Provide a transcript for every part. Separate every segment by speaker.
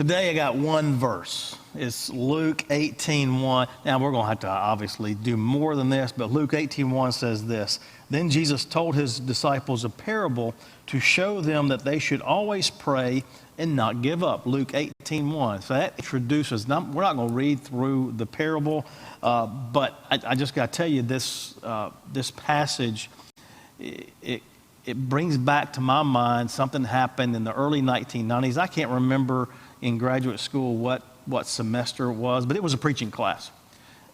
Speaker 1: Today I got one verse. It's Luke 18:1. Now we're going to have to obviously do more than this, but Luke 18:1 says this. Then Jesus told his disciples a parable to show them that they should always pray and not give up. Luke 18:1. So that introduces, we're not going to read through the parable, but I just got to tell you this passage, it brings back to my mind something happened in the early 1990s. I can't remember in graduate school what semester it was, but it was a preaching class.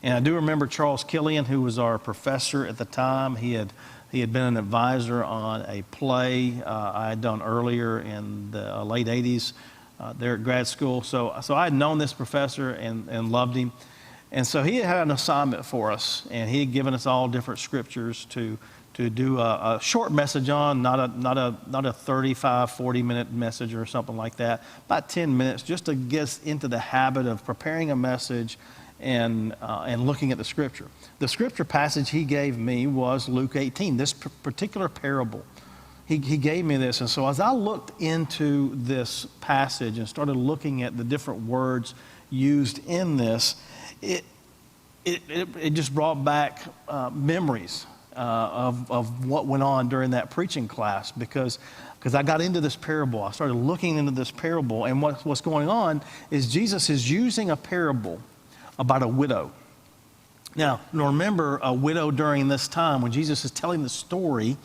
Speaker 1: And I do remember Charles Killian, who was our professor at the time. He had been an advisor on a play I had done earlier in the late 80s there at grad school. So I had known this professor and loved him. And so he had an assignment for us, and he had given us all different scriptures to do a short message on, not a 35, 40-minute message or something like that, about 10 minutes, just to get us into the habit of preparing a message and looking at the scripture. The scripture passage he gave me was Luke 18, this particular parable. He gave me this, and so as I looked into this passage and started looking at the different words used in this, it just brought back memories of what went on during that preaching class, because I got into this parable. I started looking into this parable, and what's going on is Jesus is using a parable about a widow. Now, remember, a widow during this time, when Jesus is telling the story,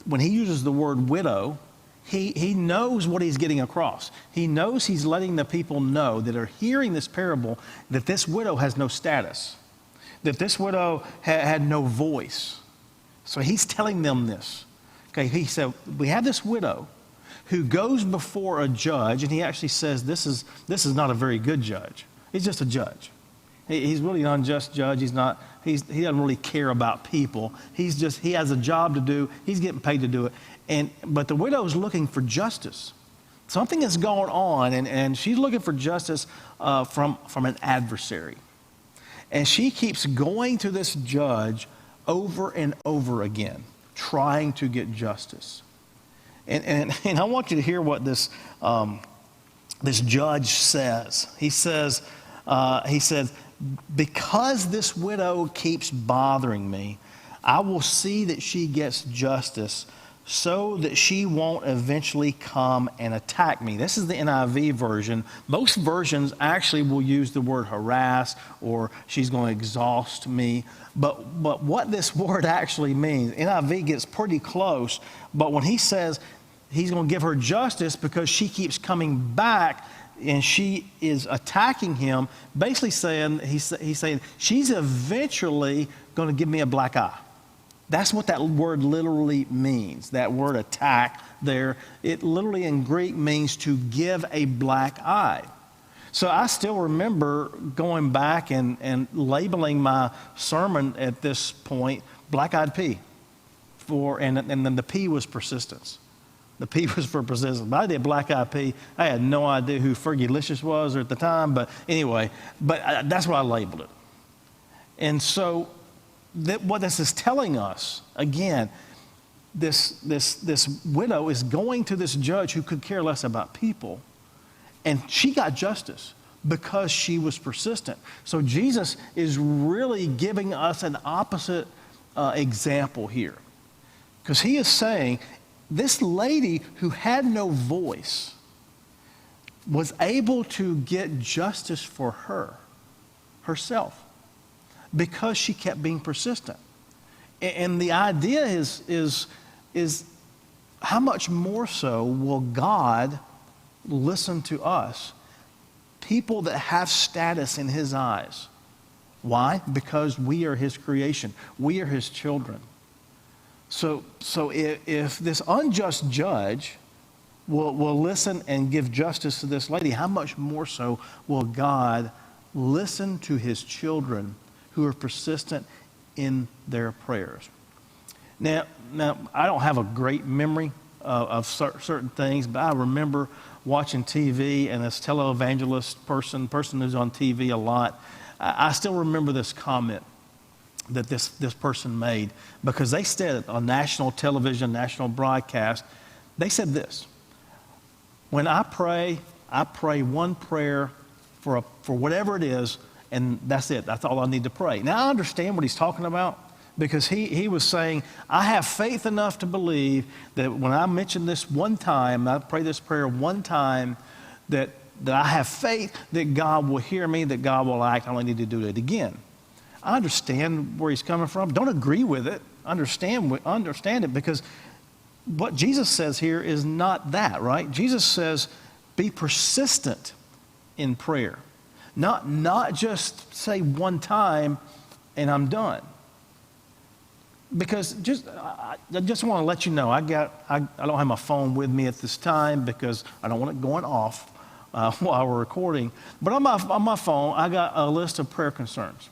Speaker 1: when he uses the word widow, he knows what he's getting across. He knows he's letting the people know that are hearing this parable that this widow has no status, that this widow had no voice. So he's telling them this. Okay, he said, we have this widow who goes before a judge, and he actually says this is not a very good judge. He's just a judge. He's really an unjust judge. He doesn't really care about people. He has a job to do. He's getting paid to do it. But the widow is looking for justice. Something is going on, and she's looking for justice from an adversary. And she keeps going to this judge over and over again, trying to get justice. And I want you to hear what this judge says. He says, because this widow keeps bothering me, I will see that she gets justice so that she won't eventually come and attack me. This is the NIV version. Most versions actually will use the word harass, or she's going to exhaust me. But what this word actually means, NIV gets pretty close, but when he says he's going to give her justice because she keeps coming back and she is attacking him, basically saying, he's saying she's eventually going to give me a black eye. That's what that word literally means. That word attack there, it literally in Greek means to give a black eye. So I still remember going back and labeling my sermon at this point, black-eyed P. And then the P was persistence. The P was for persistence. But I did black-eyed P. I had no idea who Fergalicious was at the time, but anyway, that's what I labeled it. And so what this is telling us, again, this widow is going to this judge who could care less about people, and she got justice because she was persistent. So Jesus is really giving us an opposite example here, because he is saying this lady who had no voice was able to get justice for herself, because she kept being persistent. And the idea is how much more so will God listen to us, people that have status in his eyes? Why? Because we are his creation. We are his children. So if this unjust judge will listen and give justice to this lady, how much more so will God listen to his children who are persistent in their prayers? Now, I don't have a great memory of certain things, but I remember watching TV, and this televangelist person who's on TV a lot, I still remember this comment that this person made, because they said on national television, national broadcast, they said this: when I pray, I pray one prayer for whatever it is, and that's it. That's all I need to pray. Now, I understand what he's talking about, because he was saying, I have faith enough to believe that when I mention this one time, I pray this prayer one time, that I have faith that God will hear me, that God will act. I only need to do it again. I understand where he's coming from. Don't agree with it. Understand it, because what Jesus says here is not that, right? Jesus says, be persistent in prayer. Not just say one time and I'm done. Because I just want to let you know, I don't have my phone with me at this time because I don't want it going off while we're recording. But on my phone, I got a list of prayer concerns.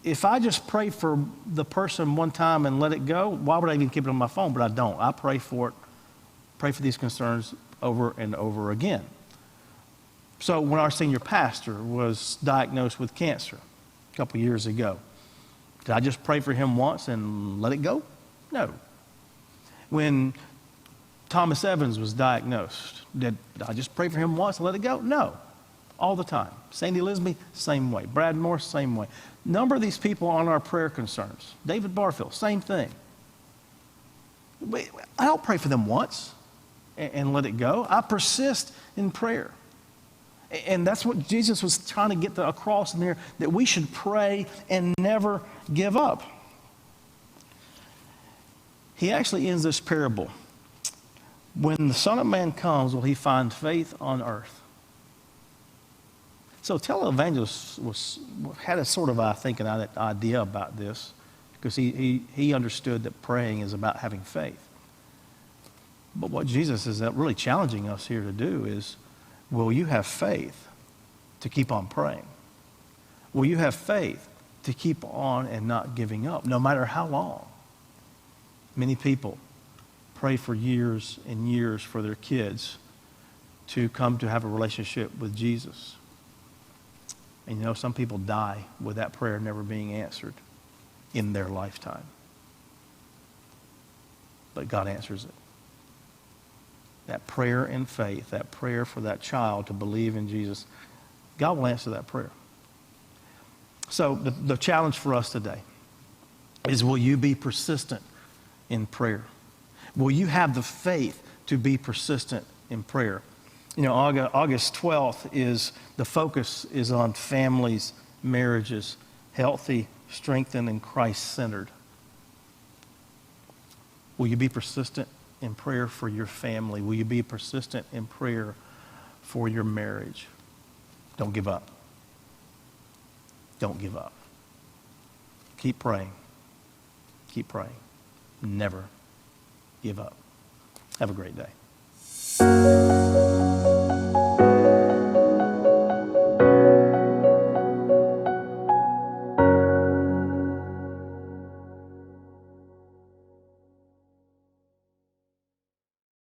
Speaker 1: If I just pray for the person one time and let it go, why would I even keep it on my phone? But I don't. I pray for these concerns over and over again. So when our senior pastor was diagnosed with cancer a couple years ago, did I just pray for him once and let it go? No. When Thomas Evans was diagnosed, did I just pray for him once and let it go? No. All the time. Sandy Lisby, same way. Brad Morse, same way. Number of these people on our prayer concerns. David Barfield, same thing. I don't pray for them once and let it go. I persist in prayer. And that's what Jesus was trying to get across in there, that we should pray and never give up. He actually ends this parable. When the Son of Man comes, will he find faith on earth? So televangelist had a sort of, I think, an idea about this, because he understood that praying is about having faith. But what Jesus is really challenging us here to do is, will you have faith to keep on praying? Will you have faith to keep on and not giving up, no matter how long? Many people pray for years and years for their kids to come to have a relationship with Jesus. And you know, some people die with that prayer never being answered in their lifetime. But God answers it. That prayer in faith, that prayer for that child to believe in Jesus, God will answer that prayer. So the challenge for us today is, will you be persistent in prayer? Will you have the faith to be persistent in prayer? You know, August 12th is, the focus is on families, marriages, healthy, strengthened, and Christ-centered. Will you be persistent in prayer for your family? Will you be persistent in prayer for your marriage? Don't give up. Don't give up. Keep praying. Keep praying. Never give up. Have a great day.